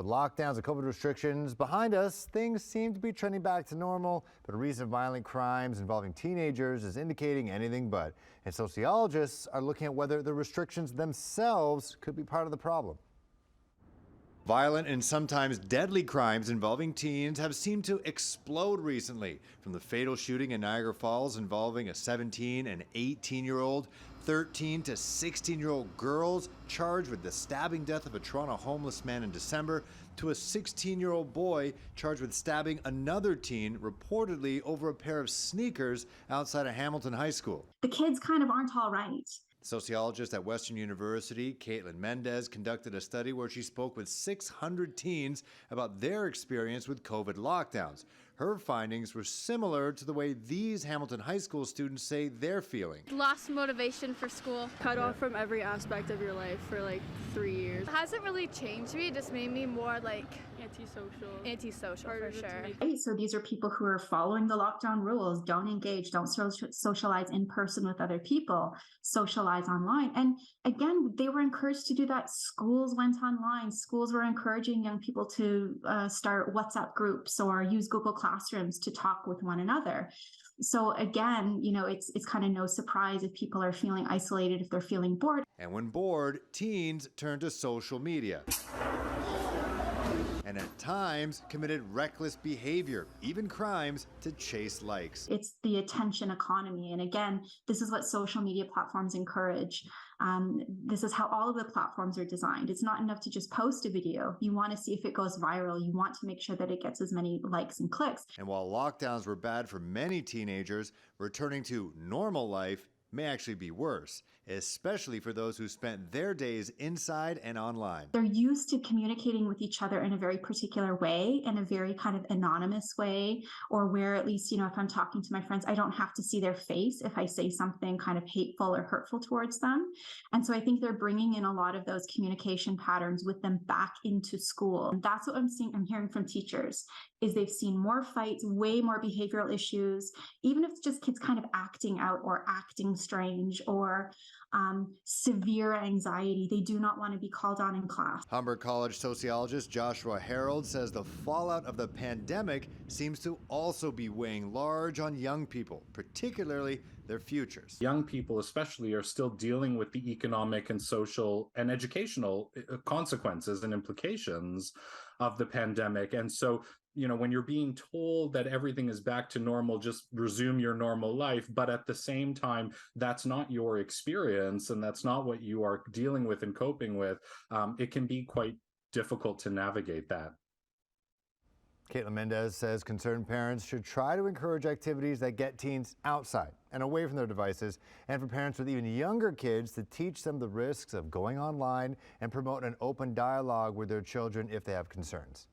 with lockdowns and COVID restrictions behind us, things seem to be trending back to normal, but recent violent crimes involving teenagers is indicating anything but. And sociologists are looking at whether the restrictions themselves could be part of the problem. Violent and sometimes deadly crimes involving teens have seemed to explode recently, from the fatal shooting in Niagara Falls involving a 17 and 18-year-old, 13 to 16-year-old girls charged with the stabbing death of a Toronto homeless man in December, to a 16-year-old boy charged with stabbing another teen reportedly over a pair of sneakers outside of Hamilton High School. The kids kind of aren't all right. Sociologist at Western University Kaitlyn Mendes conducted a study where she spoke with 600 teens about their experience with COVID lockdowns. Her findings were similar to the way these Hamilton High School students say they're feeling. Lost motivation for school. Cut off from every aspect of your life for like 3 years. It hasn't really changed me, it just made me more like Antisocial for sure. Right, so these are people who are following the lockdown rules, don't engage, don't socialize in person with other people, socialize online. And again, they were encouraged to do that. Schools went online. Schools were encouraging young people to start WhatsApp groups or use Google Classrooms to talk with one another. So again, you know, it's kind of no surprise if people are feeling isolated, if they're feeling bored. And when bored, teens turn to social media. And at times committed reckless behavior, even crimes, to chase likes. It's the attention economy. And again, this is what social media platforms encourage. This is how all of the platforms are designed. It's not enough to just post a video. You want to see if it goes viral. You want to make sure that it gets as many likes and clicks. And while lockdowns were bad for many teenagers, returning to normal life may actually be worse, especially for those who spent their days inside and online. They're used to communicating with each other in a very particular way, in a very kind of anonymous way, or where at least, you know, if I'm talking to my friends, I don't have to see their face if I say something kind of hateful or hurtful towards them. And so I think they're bringing in a lot of those communication patterns with them back into school. And that's what I'm hearing from teachers, is they've seen more fights, way more behavioral issues, even if it's just kids kind of acting out or acting strange or severe anxiety. They do not want to be called on in class. Humber College sociologist Joshua Harold says the fallout of the pandemic seems to also be weighing large on young people, particularly their futures. Young people especially are still dealing with the economic and social and educational consequences and implications of the pandemic. And so, you know, when you're being told that everything is back to normal, just resume your normal life, but at the same time, that's not your experience and that's not what you are dealing with and coping with, it can be quite difficult to navigate that. Kaitlyn Mendes says concerned parents should try to encourage activities that get teens outside and away from their devices, and for parents with even younger kids to teach them the risks of going online and promote an open dialogue with their children if they have concerns.